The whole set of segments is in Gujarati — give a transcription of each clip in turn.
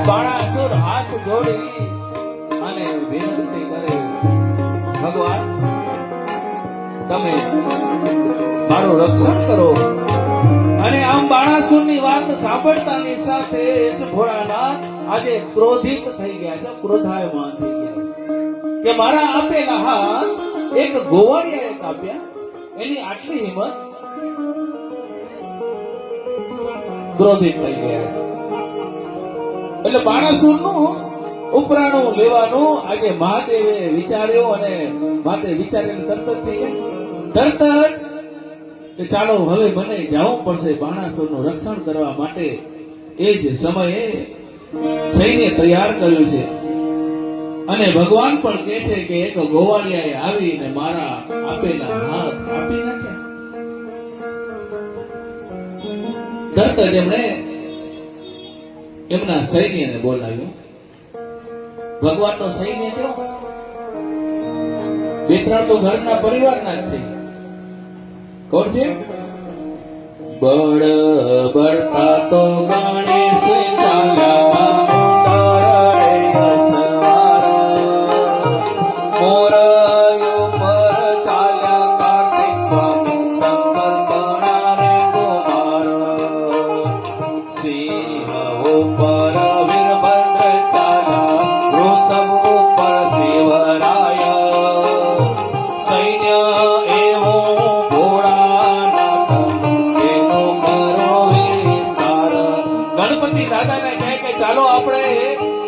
બાણાસુર હાથ જોડી અને વિનંતી કરે, ભગવાન તમે મારું રક્ષણ કરો. અને આમ બાણાસુરની વાત સાંભળતાની સાથે જ ભોળાનાથ આજે ક્રોધિત થઈ ગયા છે, ક્રોધાયમાન થઈ ગયા છે કે મારા આપેલા હાથ એક ગોવાળિયાએ કાપ્યા, એની આટલી હિંમત. ક્રોધિત થઈ ગયા છે. એટલે બાણાસુરનું ઉપરાણું લેવાનું આજે મહાદેવે વિચાર્યું અને માતે વિચારીને તરત જ થઈ ગયા. તરત જ કે ચાલો હવે મને જવું પડશે બાણાસુરનું રક્ષણ કરવા માટે. એ જ સમયે સૈન્ય તૈયાર કર્યું છે અને ભગવાન પણ કહે છે કે એક ગોવાળિયાએ આવીને મારા આપેલા હાથ કાપી નાખ્યા. તરત જ એમણે એમના સૈન્યને બોલાવ્યો. ભગવાનનો સૈન્ય કેવો? બે ત્રણ તો ઘરના પરિવારના જ છે. કોણ છે? બળ બળતા તો ગણેશ ચાલ્યા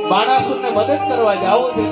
બાણાસુરને મદદ કરવા જાવું છે.